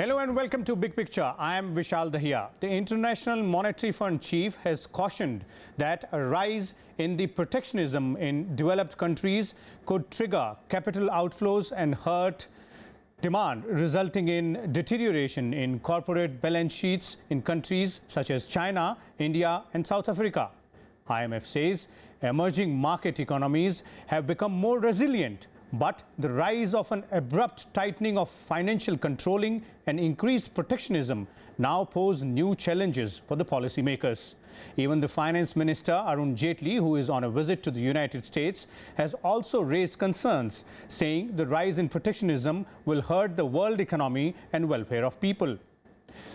Hello and welcome to Big Picture. I am Vishal Dhiya. The International Monetary Fund chief has cautioned that a rise in the protectionism in developed countries could trigger capital outflows and hurt demand, resulting in deterioration in corporate balance sheets in countries such as China, India and South Africa. IMF says emerging market economies have become more resilient, but the rise of an abrupt tightening of financial controlling and increased protectionism now pose new challenges for the policymakers. Even the Finance Minister, Arun Jaitley, who is on a visit to the United States, has also raised concerns, saying the rise in protectionism will hurt the world economy and welfare of people.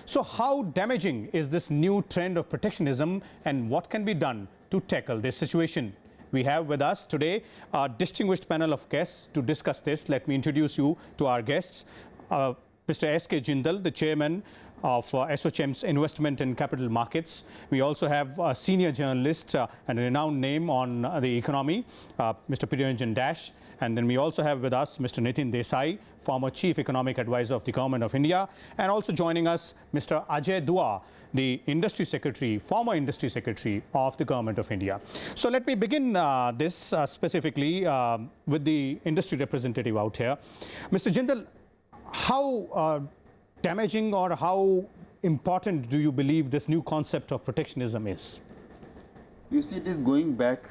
So how damaging is this new trend of protectionism, and what can be done to tackle this situation? We have with us today a distinguished panel of guests to discuss this. Let me introduce you to our guests. Mr. S.K. Jindal, the chairman of ASSOCHAM's Investment and Capital Markets. We also have a senior journalist and a renowned name on the economy, Mr. Priya. And then we also have with us Mr. Nitin Desai, former Chief Economic Advisor of the Government of India. And also joining us, Mr. Ajay, the Industry Secretary, former Industry Secretary of the Government of India. So let me begin this specifically with the industry representative out here. Mr. Jindal, how damaging or how important do you believe this new concept of protectionism is? You see, it is going back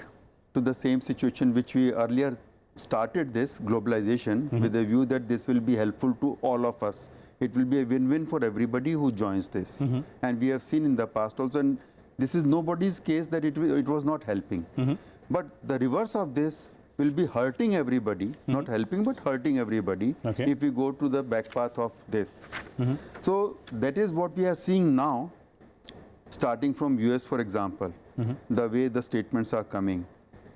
to the same situation which we earlier started this globalization with the view that this will be helpful to all of us. It will be a win-win for everybody who joins this. And we have seen in the past also, and this is nobody's case that it was not helping. But the reverse of this will be hurting everybody, not helping but hurting everybody if we go to the back path of this. So that is what we are seeing now, starting from US, for example, the way the statements are coming.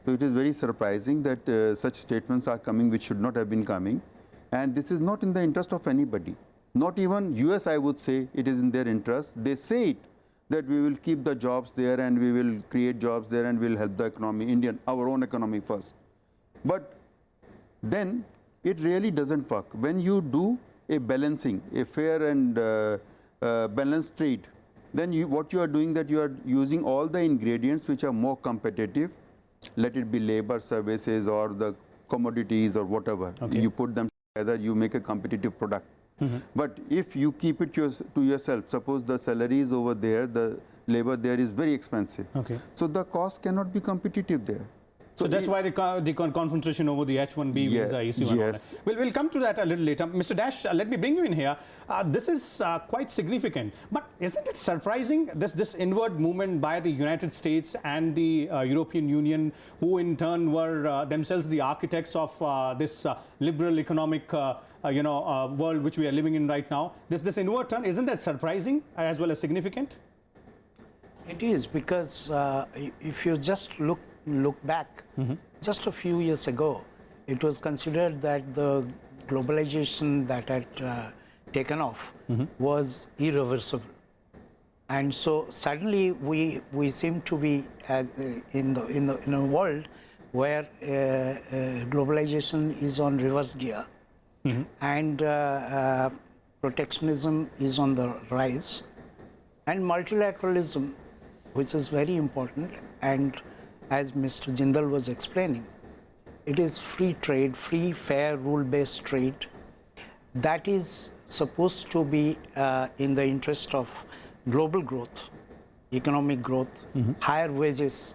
So it is very surprising that such statements are coming which should not have been coming. And this is not in the interest of anybody. Not even US, I would say, it is in their interest. They say it, that we will keep the jobs there and we will create jobs there and we will help the economy, our own economy first. But then it really doesn't work. When you do a balancing, a fair and balanced trade, then what you are doing, that you are using all the ingredients which are more competitive. Let it be labor, services or the commodities or whatever. You put them together, you make a competitive product. But if you keep it to yourself, suppose the salaries over there, the labor there is very expensive. So the cost cannot be competitive there. So that's why the confrontation over the H-1B visa issue. Yes. We'll come to that a little later. Mr. Dash, let me bring you in here. This is quite significant. But isn't it surprising, this inward movement by the United States and the European Union, who in turn were themselves the architects of this liberal economic world which we are living in right now? This inward turn, isn't that surprising as well as significant? It is, because if you just look back, just a few years ago, it was considered that the globalization that had taken off was irreversible. And so suddenly we seem to be in a world where globalization is on reverse gear and protectionism is on the rise, and multilateralism, which is very important, and as Mr. Jindal was explaining, it is free trade, free, fair, rule-based trade that is supposed to be in the interest of global growth, economic growth, higher wages,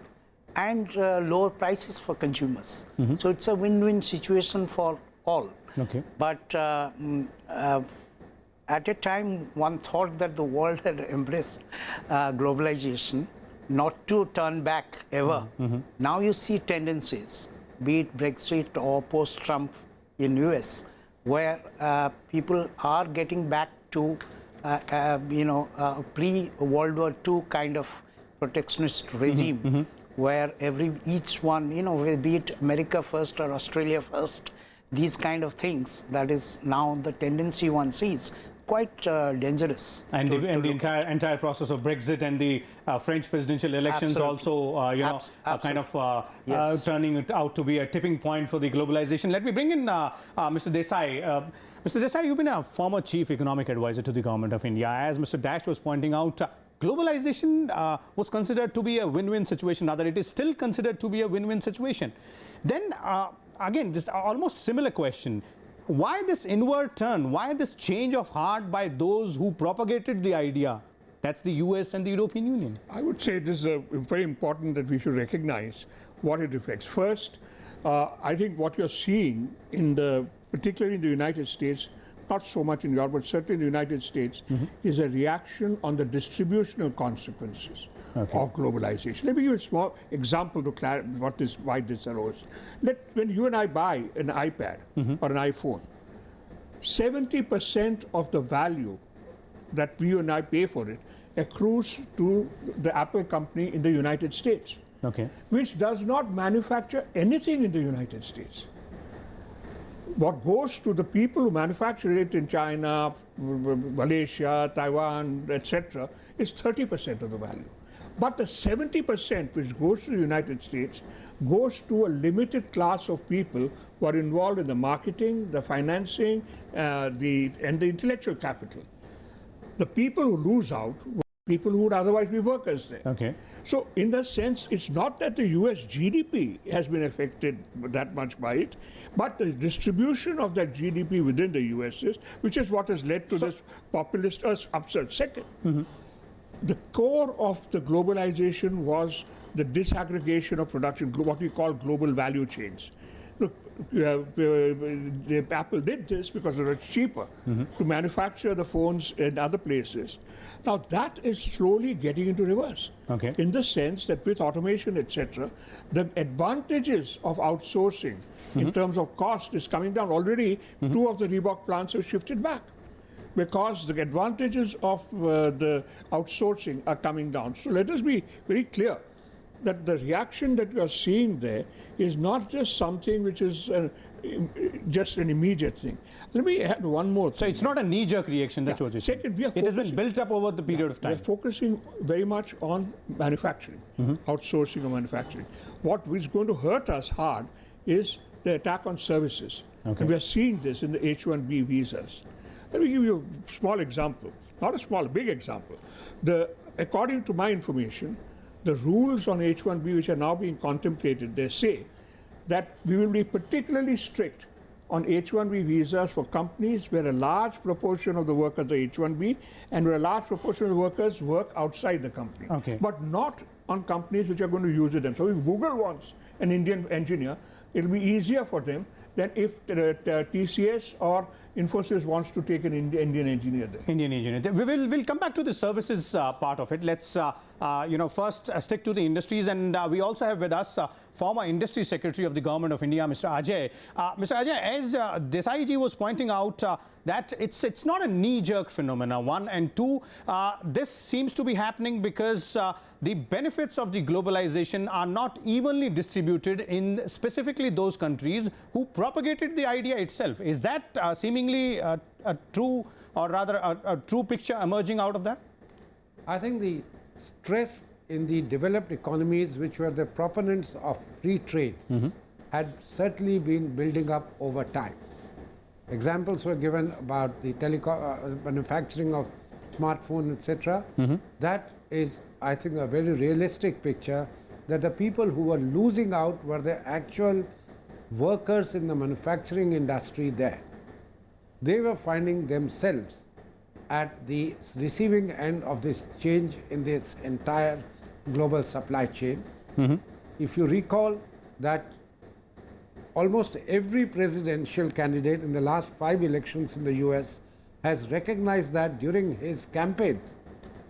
and lower prices for consumers. So it's a win-win situation for all. But at a time, one thought that the world had embraced globalization, not to turn back ever. Now you see tendencies, be it Brexit or post-Trump in US, where people are getting back to pre-World War II kind of protectionist regime, where each one, be it America first or Australia first, these kind of things, that is now the tendency one sees. quite dangerous. And to the look at. entire process of Brexit and the French presidential elections Absolutely. also, you know, kind of Yes. turning it out to be a tipping point for the globalization. Let me bring in Mr. Desai. Mr. Desai, you've been a former chief economic advisor to the government of India. As Mr. Dash was pointing out, globalization was considered to be a win-win situation. Rather, it is still considered to be a win-win situation. Then, again, this almost similar question. Why this inward turn? Why this change of heart by those who propagated the idea? That's the US and the European Union. I would say this is very important that we should recognize what it reflects. First, I think what you're seeing particularly in the United States, not so much in Europe, but certainly in the United States, is a reaction on the distributional consequences of globalization. Let me give you a small example to clarify why this arose. When you and I buy an iPad or an iPhone, 70% of the value that you and I pay for it accrues to the Apple company in the United States, which does not manufacture anything in the United States. What goes to the people who manufacture it in China, Malaysia, Taiwan, etc., is 30% of the value. But the 70% which goes to the United States goes to a limited class of people who are involved in the marketing, the financing, and the intellectual capital. The people who lose out were people who would otherwise be workers there. So in that sense, it's not that the US GDP has been affected that much by it, but the distribution of that GDP within the US is, which is what has led to this populist upsurge. Second, the core of the globalization was the disaggregation of production, what we call global value chains. Look, Apple did this because it was cheaper to manufacture the phones in other places. Now that is slowly getting into reverse, in the sense that with automation, etc., the advantages of outsourcing in terms of cost is coming down. Already, 2 of the Reebok plants have shifted back, because the advantages of the outsourcing are coming down. So let us be very clear that the reaction that you are seeing there is not just something which is just an immediate thing. Let me add one more thing. So it's not a knee-jerk reaction, that's what you're saying. Second, it has been built up over the period of time. We are focusing very much on manufacturing, outsourcing of manufacturing. What is going to hurt us hard is the attack on services. And we are seeing this in the H-1B visas. Let me give you a small example, not a small, big example. According to my information, the rules on H-1B which are now being contemplated, they say that we will be particularly strict on H-1B visas for companies where a large proportion of the workers are H-1B and where a large proportion of the workers work outside the company. But not on companies which are going to use them. So if Google wants an Indian engineer, it'll be easier for them than if TCS or Infosys wants to take an Indian engineer there. Indian engineer. We'll come back to the services part of it. Let's first stick to the industries, and we also have with us former Industry Secretary of the Government of India, Mr. Ajay. Mr. Ajay, as Desai ji was pointing out, that it's not a knee-jerk phenomena, one, and two, this seems to be happening because the benefits of the globalization are not evenly distributed in specifically those countries who propagated the idea itself. Is that seemingly a true, or rather a true picture emerging out of that? I think the stress in the developed economies, which were the proponents of free trade, had certainly been building up over time. Examples were given about the manufacturing of smartphone, etc. That is, I think, a very realistic picture, that the people who were losing out were the actual workers in the manufacturing industry there. They were finding themselves at the receiving end of this change in this entire global supply chain. If you recall that almost every presidential candidate in the last 5 elections in the US has recognized that during his campaigns.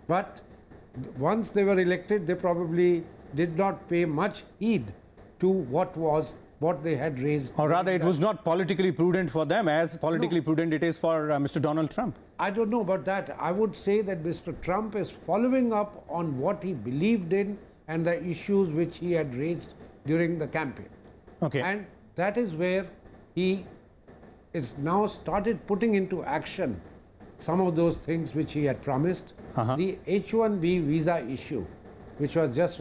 But once they were elected, they probably did not pay much heed to what they had raised. Or rather, it was not politically prudent for them as politically prudent it is for Mr. Donald Trump. I don't know about that. I would say that Mr. Trump is following up on what he believed in and the issues which he had raised during the campaign. And that is where he is now started putting into action some of those things which he had promised. The H-1B visa issue, which was just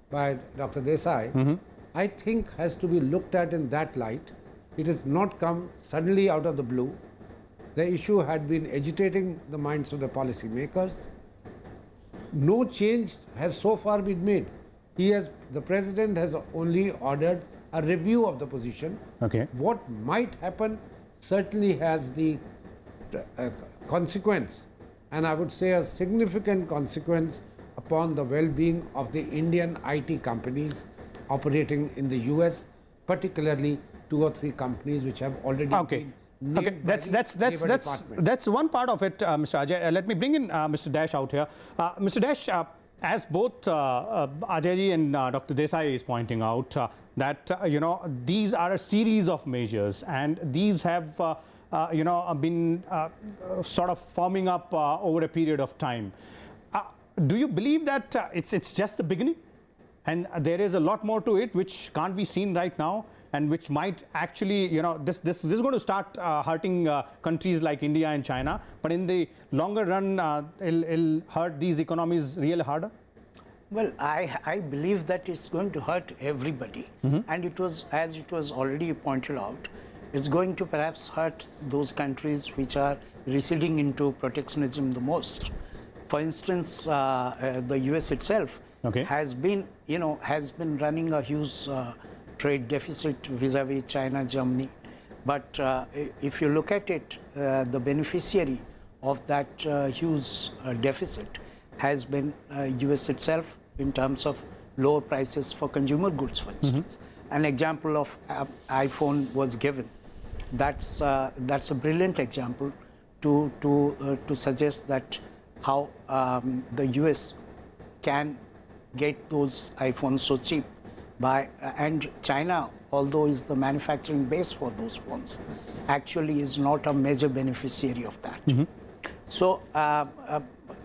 by Dr. Desai, I think has to be looked at in that light. It has not come suddenly out of the blue. The issue had been agitating the minds of the policy makers. No change has so far been made. The president has only ordered a review of the position. Okay. What might happen certainly has the consequence, and I would say a significant consequence upon the well-being of the Indian IT companies operating in the US, particularly 2 or 3 companies which have already been named Okay, by the Labor Department. that's one part of it, Mr. Ajay. Let me bring in Mr. Dash out here. Mr. Dash, as both Ajay and Dr. Desai is pointing out, that these are a series of measures, and these have been sort of forming up over a period of time. Do you believe that it's just the beginning, and there is a lot more to it which can't be seen right now, and which might actually, this is going to start hurting countries like India and China, but in the longer run, it'll hurt these economies real harder? Well, I believe that it's going to hurt everybody. And it was, as it was already pointed out, it's going to perhaps hurt those countries which are receding into protectionism the most. For instance, the US itself has been running a huge trade deficit vis-a-vis China, Germany. But if you look at it, the beneficiary of that huge deficit has been US itself in terms of lower prices for consumer goods, for instance. An example of iPhone was given. That's a brilliant example to suggest that how the US can get those iPhones so cheap and China, although is the manufacturing base for those phones, actually is not a major beneficiary of that. So,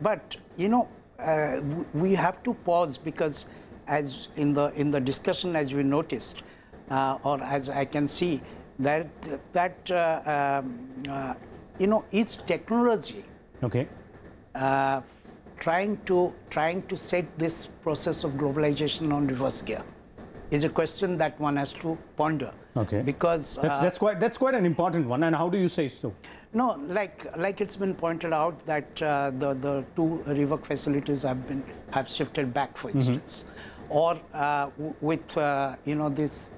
but we have to pause, because as in the discussion, as we noticed, or as I can see, that each technology trying to set this process of globalization on reverse gear is a question that one has to ponder. Because that's quite an important one. And how do you say so? No, like it's been pointed out that the 2 rework facilities have shifted back, for instance, or with this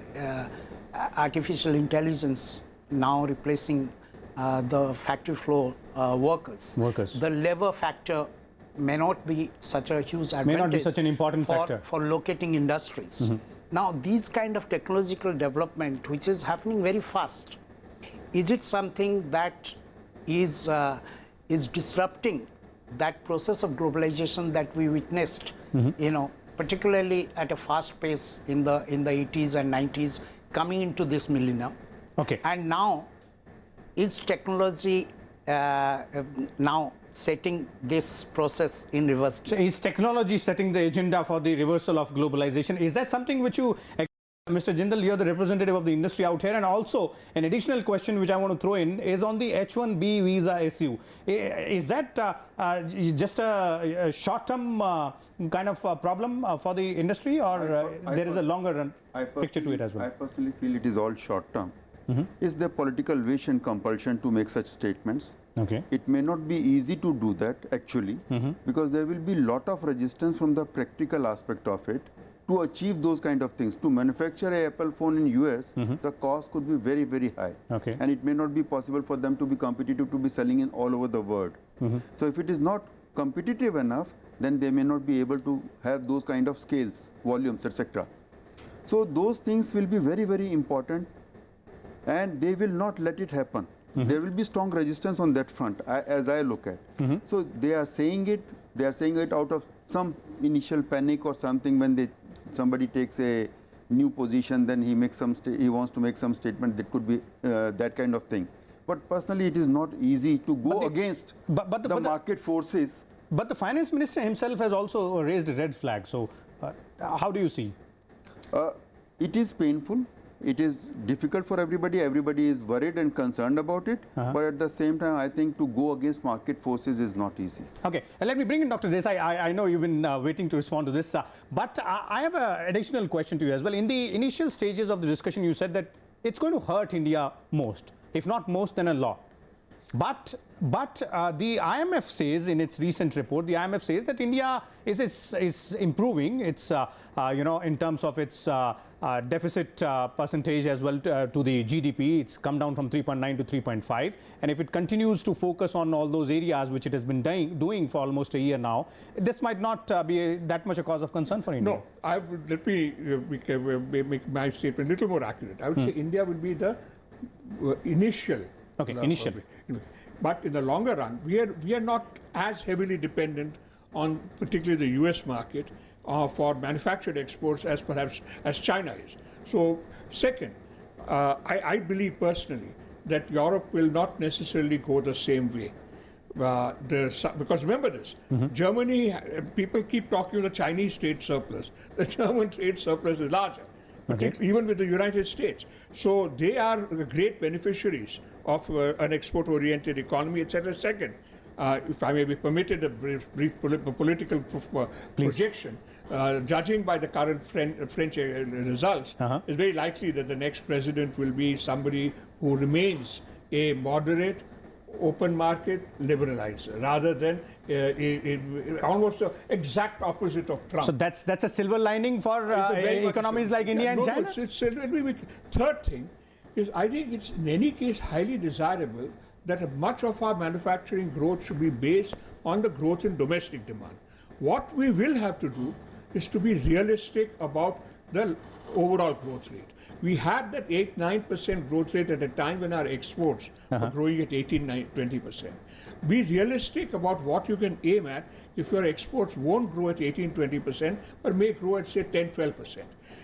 artificial intelligence now replacing the factory floor workers. The labor factor may not be such a huge advantage. May not be such an important factor for locating industries. Now, these kind of technological development, which is happening very fast, is it something that is disrupting that process of globalization that we witnessed, particularly at a fast pace in the 80s and 90s, coming into this millennium? And now, is technology now setting this process in reverse? So is technology setting the agenda for the reversal of globalization? Is that something which you, Mr. Jindal, you're the representative of the industry out here? And also, an additional question which I want to throw in is on the H-1B visa issue. Is that just a short-term kind of problem for the industry, or there is a longer run picture to it as well? I personally feel it is all short-term. Is there political wish and compulsion to make such statements? It may not be easy to do that, actually, because there will be a lot of resistance from the practical aspect of it to achieve those kind of things. To manufacture an Apple phone in US, the cost could be very, very high. And it may not be possible for them to be competitive, to be selling in all over the world. So if it is not competitive enough, then they may not be able to have those kind of scales, volumes, etc. So those things will be very, very important, and they will not let it happen. There will be strong resistance on that front, as I look at. So they are saying it. They are saying it out of some initial panic or something. When somebody takes a new position, then he makes he wants to make some statement that could be that kind of thing. But personally, it is not easy to go against the market forces. But the finance minister himself has also raised a red flag. So how do you see? It is painful. it is difficult for everybody. Everybody is worried and concerned about it. But at the same time, I think to go against market forces is not easy. Okay, let me bring in Dr. Desai. I know you've been waiting to respond to this, but I have an additional question to you as well. In the initial stages of the discussion, you said that it's going to hurt India most, if not most, then a lot. But the IMF says in its recent report, the IMF says that India is improving. It's in terms of its deficit percentage as well to the GDP. It's come down from 3.9 to 3.5. And if it continues to focus on all those areas which it has been doing for almost a year now, this might not be that much a cause of concern for India. No, let me make my statement a little more accurate. I would say India will be the initial. Okay, initial. But in the longer run, we are not as heavily dependent on particularly the US market for manufactured exports as perhaps as China is. So second, I believe personally that Europe will not necessarily go the same way. Because remember this, Germany, people keep talking of the Chinese trade surplus. The German trade surplus is larger. Even with the United States. So they are great beneficiaries of an export-oriented economy, etc. Second, if I may be permitted a brief political projection, judging by the current French results, it's very likely that the next president will be somebody who remains a moderate, open market liberalizer rather than almost the exact opposite of Trump. So that's a silver lining for economies like India and China? Third thing is, I think it's in any case highly desirable that much of our manufacturing growth should be based on the growth in domestic demand. What we will have to do is to be realistic about the overall growth rate. We had that 8-9% growth rate at a time when our exports were growing at 18-20%. Be realistic about what you can aim at if your exports won't grow at 18-20%, but may grow at say 10-12%.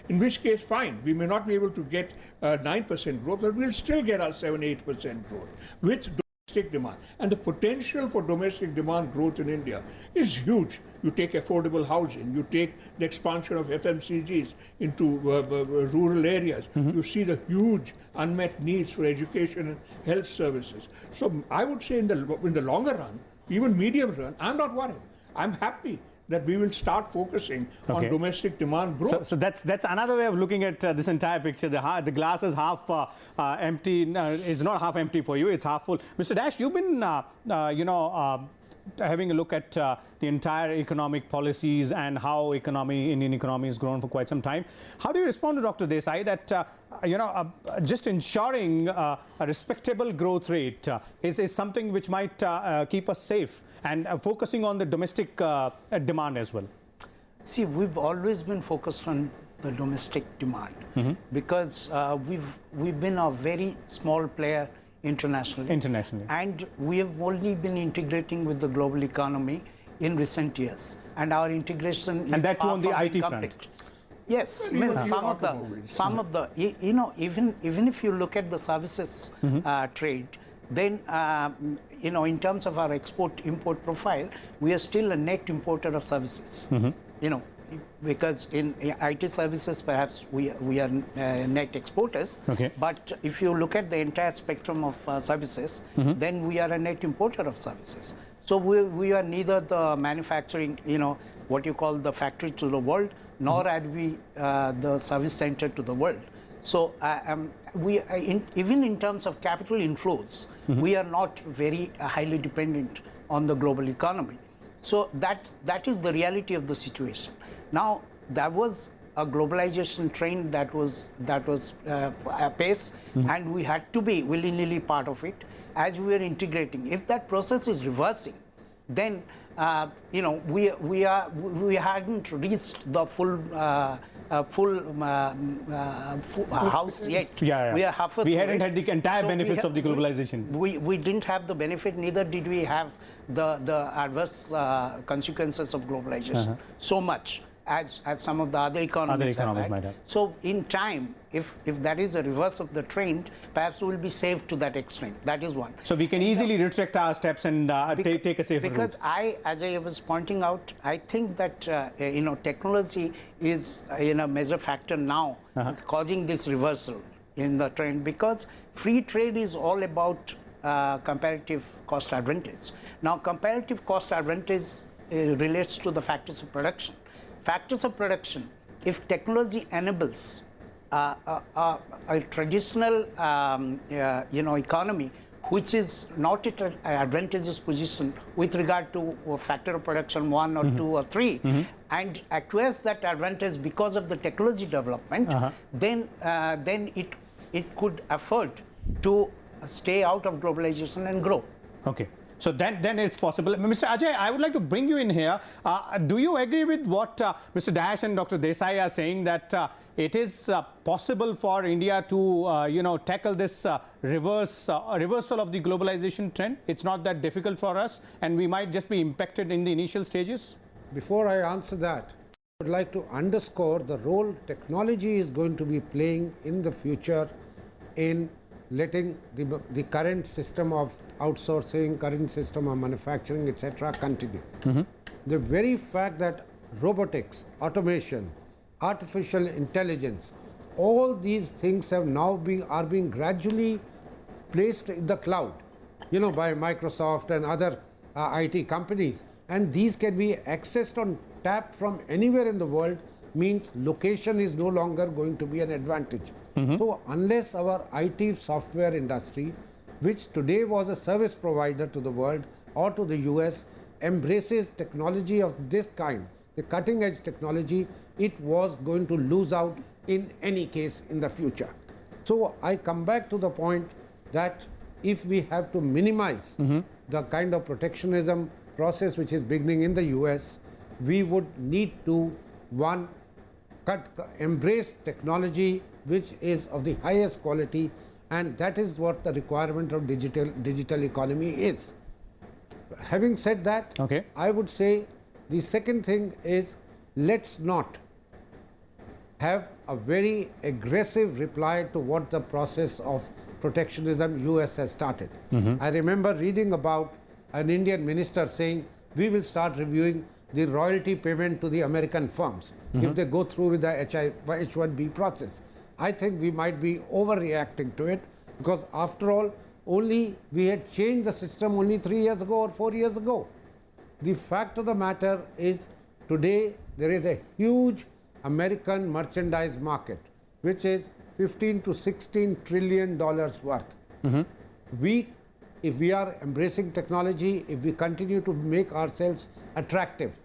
In which case, fine, we may not be able to get 9% growth, but we'll still get our 7-8% growth with domestic demand. And the potential for domestic demand growth in India is huge. You take affordable housing, you take the expansion of FMCGs into rural areas, you see the huge unmet needs for education and health services. So I would say in the longer run, even medium run, I'm not worried. I'm happy that we will start focusing on domestic demand growth. So that's another way of looking at this entire picture. The glass is half empty, is not half empty for you, it's half full. Mr. Dash, you've been, having a look at the entire economic policies and how Indian economy has grown for quite some time. How do you respond to Dr. Desai that, just ensuring a respectable growth rate is something which might keep us safe and focusing on the domestic demand as well? See, we've always been focused on the domestic demand because we've been a very small player internationally. And we have only been integrating with the global economy in recent years. And our integration is that too on the IT complete. front. Yes, I mean, some of the even if you look at the services trade, then in terms of our export-import profile, we are still a net importer of services. Because in IT services, perhaps we are net exporters. But if you look at the entire spectrum of services, then we are a net importer of services. So we are neither the manufacturing, what you call the factory to the world, nor are we the service center to the world. So even in terms of capital inflows, we are not very highly dependent on the global economy. So that is the reality of the situation. Now, there was a globalization trend that was apace, and we had to be willy-nilly part of it as we were integrating. If that process is reversing, then we hadn't reached the full house yet. We are halfway through. We hadn't had the entire benefits of the globalization. We didn't have the benefit, neither did we have the adverse consequences of globalization so much as some of the other economies, might have. So in time, if that is a reverse of the trend, perhaps we will be safe to that extent. That is one. So we can easily retract our steps and take a safer route. Because as I was pointing out, I think that technology is a major factor now causing this reversal in the trend, because free trade is all about comparative cost advantage. Now, comparative cost advantage relates to the factors of production. Factors of production, if technology enables a traditional economy which is not at an advantageous position with regard to a factor of production 1 or 2 or 3, and acquires that advantage because of the technology development, then it could afford to stay out of globalization and grow. Okay. So then it's possible. Mr. Ajay, I would like to bring you in here. Do you agree with what Mr. Dash and Dr. Desai are saying, that it is possible for India to tackle this reversal of the globalization trend? It's not that difficult for us, and we might just be impacted in the initial stages? Before I answer that, I would like to underscore the role technology is going to be playing in the future in letting the current system of outsourcing, current system of manufacturing, etc. continue. The very fact that robotics, automation, artificial intelligence, all these things have now are being gradually placed in the cloud, by Microsoft and other IT companies, and these can be accessed on tap from anywhere in the world, means location is no longer going to be an advantage. So unless our IT software industry, which today was a service provider to the world or to the US, embraces technology of this kind, the cutting edge technology, it was going to lose out in any case in the future. So I come back to the point that if we have to minimize the kind of protectionism process which is beginning in the US, we would need to, one, embrace technology which is of the highest quality, and that is what the requirement of digital economy is. Having said that, I would say the second thing is, let's not have a very aggressive reply to what the process of protectionism US has started. I remember reading about an Indian minister saying, we will start reviewing the royalty payment to the American firms if they go through with the H1B process. I think we might be overreacting to it, because after all, we had changed the system only 3 years ago or 4 years ago. The fact of the matter is, today there is a huge American merchandise market which is $15 to $16 trillion worth. If we are embracing technology, if we continue to make ourselves attractive,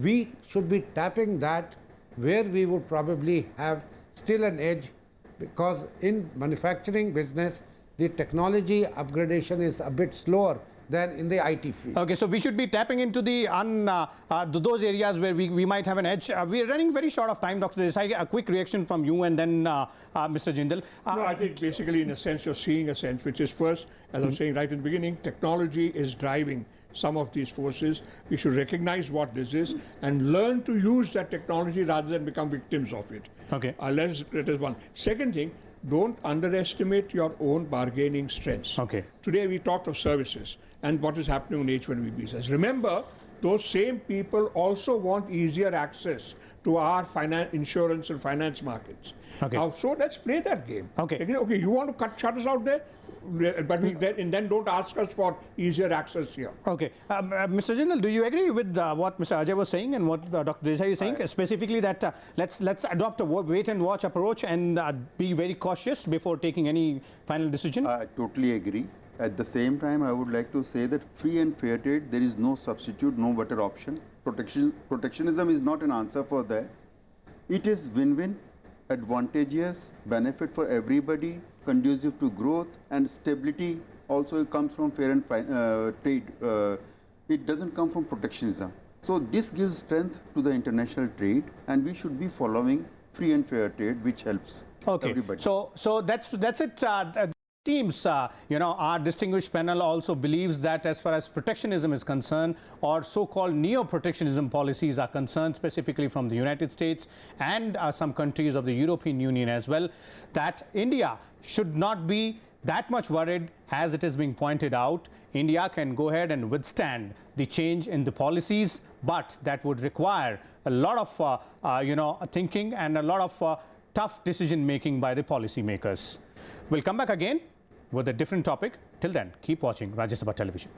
we should be tapping that, where we would probably have still an edge, because in manufacturing business, the technology upgradation is a bit slower than in the IT field. Okay, so we should be tapping into those areas where we might have an edge. We are running very short of time, Dr. Desai. A quick reaction from you, and then Mr. Jindal. No, I think basically, in a sense, you're seeing a sense, which is first, as I was saying right in the beginning, technology is driving some of these forces. We should recognize what this is and learn to use that technology rather than become victims of it. Okay. That is one. Second thing, don't underestimate your own bargaining strengths. Okay. Today we talked of services and what is happening on H1B visas. Remember, those same people also want easier access to our insurance and finance markets. Okay. Now, so let's play that game. Okay. Okay, you want to cut shutters out there? But then don't ask us for easier access here. Okay. Mr. Jindal, do you agree with what Mr. Ajay was saying and what Dr. Desai is saying, specifically that let's adopt a wait and watch approach and be very cautious before taking any final decision? I totally agree. At the same time, I would like to say that free and fair trade, there is no substitute, no better option. Protectionism is not an answer for that. It is win-win, advantageous, benefit for everybody, conducive to growth and stability. Also, it comes from fair and trade. It doesn't come from protectionism. So this gives strength to the international trade, and we should be following free and fair trade, which helps everybody. So that's it. Seems, our distinguished panel also believes that as far as protectionism is concerned, or so-called neo-protectionism policies are concerned, specifically from the United States and some countries of the European Union as well, that India should not be that much worried. As it is being pointed out, India can go ahead and withstand the change in the policies, but that would require a lot of, thinking and a lot of tough decision making by the policymakers. We'll come back again with a different topic. Till then, keep watching Rajya Sabha Television.